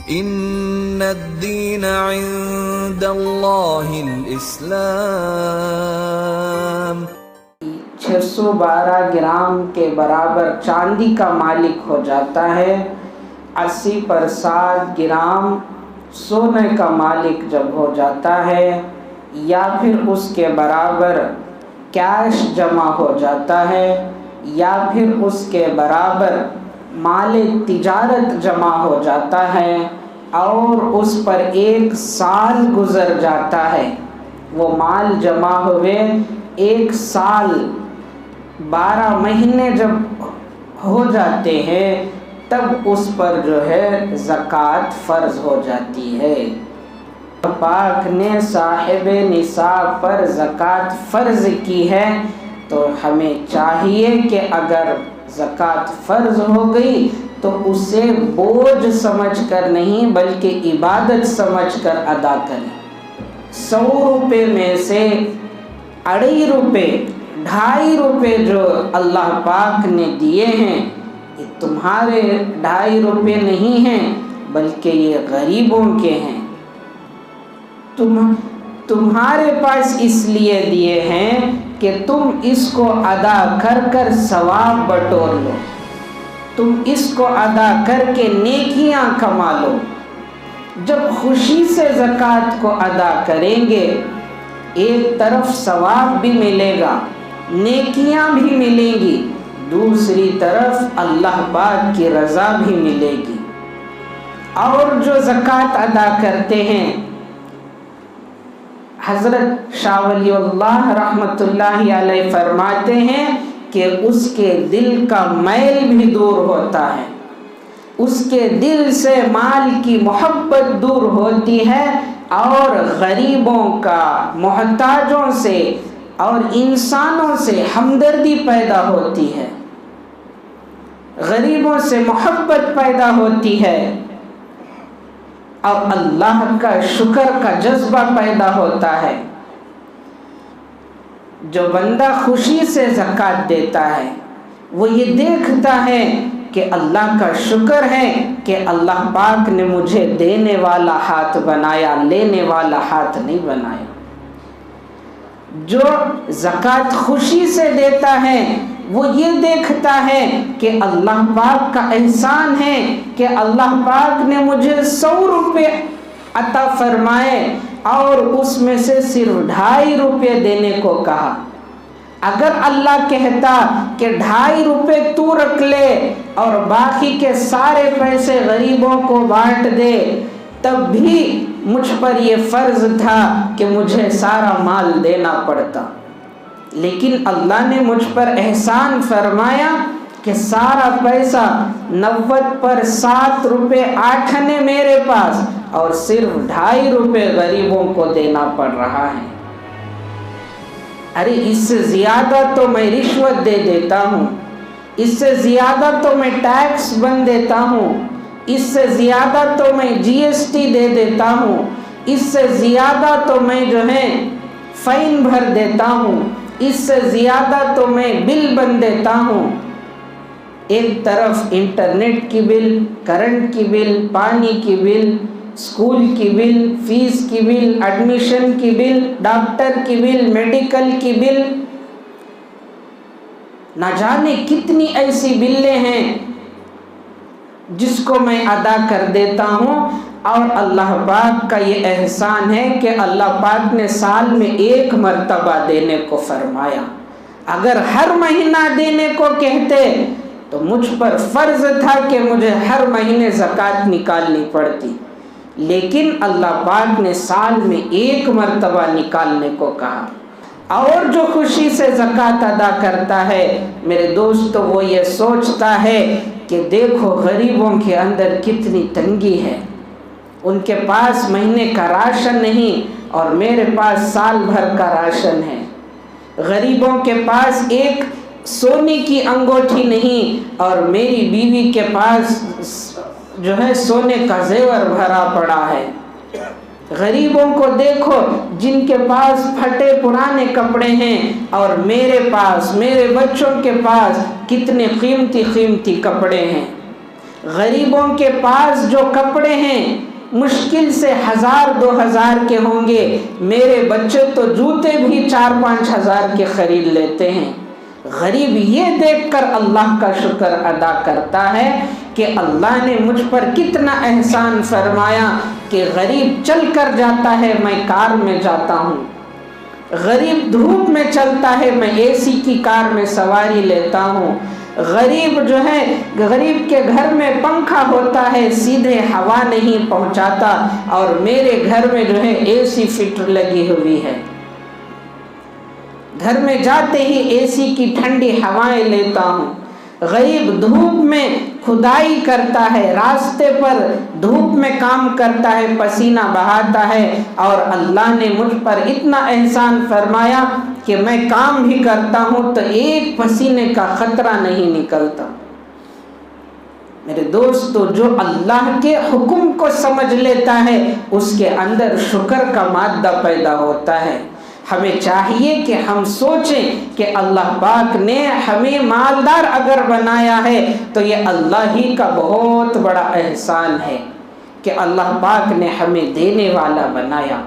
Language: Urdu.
ان الدین عند اللہ الاسلام۔ 612 گرام کے برابر چاندی کا مالک ہو جاتا ہے، 80% گرام سونے کا مالک جب ہو جاتا ہے، یا پھر اس کے برابر کیش جمع ہو جاتا ہے، یا پھر اس کے برابر مال تجارت جمع ہو جاتا ہے، اور اس پر 1 سال گزر جاتا ہے، وہ مال جمع ہوئے 1 سال 12 مہینے جب ہو جاتے ہیں، تب اس پر جو ہے زکوٰۃ فرض ہو جاتی ہے۔ پاک نے صاحب نصاب پر زکوٰۃ فرض کی ہے، تو ہمیں چاہیے کہ اگر زکوٰۃ فرض ہو گئی تو اسے بوجھ سمجھ کر نہیں بلکہ عبادت سمجھ کر ادا کریں۔ 100 روپے میں سے 2.5 روپے 2.5 روپے جو اللہ پاک نے دیے ہیں، یہ تمہارے 2.5 روپے نہیں ہیں بلکہ یہ غریبوں کے ہیں۔ تمہارے پاس اس لیے دیے ہیں کہ تم اس کو ادا کر کر ثواب بٹور لو، تم اس کو ادا کر کے نیکیاں کما لو۔ جب خوشی سے زکوٰۃ کو ادا کریں گے، ایک طرف ثواب بھی ملے گا، نیکیاں بھی ملیں گی، دوسری طرف اللہ پاک کی رضا بھی ملے گی۔ اور جو زکوٰۃ ادا کرتے ہیں، حضرت شاہ ولی اللہ رحمۃ اللہ علیہ فرماتے ہیں کہ اس کے دل کا میل بھی دور ہوتا ہے، اس کے دل سے مال کی محبت دور ہوتی ہے، اور غریبوں کا، محتاجوں سے اور انسانوں سے ہمدردی پیدا ہوتی ہے، غریبوں سے محبت پیدا ہوتی ہے، اور اللہ کا شکر کا جذبہ پیدا ہوتا ہے۔ جو بندہ خوشی سے زکوٰۃ دیتا ہے، وہ یہ دیکھتا ہے کہ اللہ کا شکر ہے کہ اللہ پاک نے مجھے دینے والا ہاتھ بنایا، لینے والا ہاتھ نہیں بنایا۔ جو زکوٰۃ خوشی سے دیتا ہے، وہ یہ دیکھتا ہے کہ اللہ پاک کا احسان ہے کہ اللہ پاک نے مجھے 100 روپے عطا فرمائے اور اس میں سے صرف 2.5 روپے دینے کو کہا۔ اگر اللہ کہتا کہ 2.5 روپے تو رکھ لے اور باقی کے سارے پیسے غریبوں کو بانٹ دے، تب بھی مجھ پر یہ فرض تھا کہ مجھے سارا مال دینا پڑتا، لیکن اللہ نے مجھ پر احسان فرمایا کہ سارا پیسہ 90 پر 7 روپے 8 آنے میرے پاس، اور صرف 2.5 روپے غریبوں کو دینا پڑ رہا ہے۔ ارے اس سے زیادہ تو میں رشوت دے دیتا ہوں، اس سے زیادہ تو میں ٹیکس بن دیتا ہوں، اس سے زیادہ تو میں GST دے دیتا ہوں، اس سے زیادہ تو میں جو ہے فائن بھر دیتا ہوں، اس سے زیادہ تو میں بل بن دیتا ہوں۔ ایک طرف انٹرنیٹ کی بل، کرنٹ کی بل، پانی کی بل، اسکول کی بل، فیس کی بل، ایڈمیشن کی بل، ڈاکٹر کی بل، میڈیکل کی بل، نہ جانے کتنی ایسی بلیں ہیں جس کو میں ادا کر دیتا ہوں، اور اللہ پاک کا یہ احسان ہے کہ اللہ پاک نے سال میں 1 مرتبہ دینے کو فرمایا۔ اگر ہر مہینہ دینے کو کہتے تو مجھ پر فرض تھا کہ مجھے ہر مہینے زکوٰۃ نکالنی پڑتی، لیکن اللہ پاک نے سال میں 1 مرتبہ نکالنے کو کہا۔ اور جو خوشی سے زکوٰۃ ادا کرتا ہے میرے دوستو، وہ یہ سوچتا ہے کہ دیکھو غریبوں کے اندر کتنی تنگی ہے، ان کے پاس مہینے کا راشن نہیں اور میرے پاس سال بھر کا راشن ہے۔ غریبوں کے پاس ایک سونے کی انگوٹھی نہیں اور میری بیوی کے پاس جو ہے سونے کا زیور بھرا پڑا ہے۔ غریبوں کو دیکھو جن کے پاس پھٹے پرانے کپڑے ہیں، اور میرے پاس، میرے بچوں کے پاس کتنے قیمتی قیمتی کپڑے ہیں۔ غریبوں کے پاس جو کپڑے ہیں مشکل سے 1000-2000 کے ہوں گے، میرے بچے تو جوتے بھی 4-5 ہزار کے خرید لیتے ہیں۔ غریب یہ دیکھ کر اللہ کا شکر ادا کرتا ہے کہ اللہ نے مجھ پر کتنا احسان فرمایا کہ غریب چل کر جاتا ہے، میں کار میں جاتا ہوں، غریب دھوپ میں چلتا ہے، میں اے سی کی کار میں سواری لیتا ہوں، غریب جو ہے، غریب کے گھر میں پنکھا ہوتا ہے سیدھے ہوا نہیں پہنچاتا، اور میرے گھر میں جو ہے اے سی فٹ لگی ہوئی ہے، گھر میں جاتے ہی اے سی کی ٹھنڈی ہوائیں لیتا ہوں۔ غریب دھوپ میں کھدائی کرتا ہے، راستے پر دھوپ میں کام کرتا ہے، پسینہ بہاتا ہے، اور اللہ نے مجھ پر اتنا احسان فرمایا کہ میں کام بھی کرتا ہوں تو ایک پسینے کا خطرہ نہیں نکلتا۔ میرے دوستو، جو اللہ کے حکم کو سمجھ لیتا ہے اس کے اندر شکر کا مادہ پیدا ہوتا ہے۔ ہمیں چاہیے کہ ہم سوچیں کہ اللہ پاک نے ہمیں مالدار اگر بنایا ہے تو یہ اللہ ہی کا بہت بڑا احسان ہے کہ اللہ پاک نے ہمیں دینے والا بنایا۔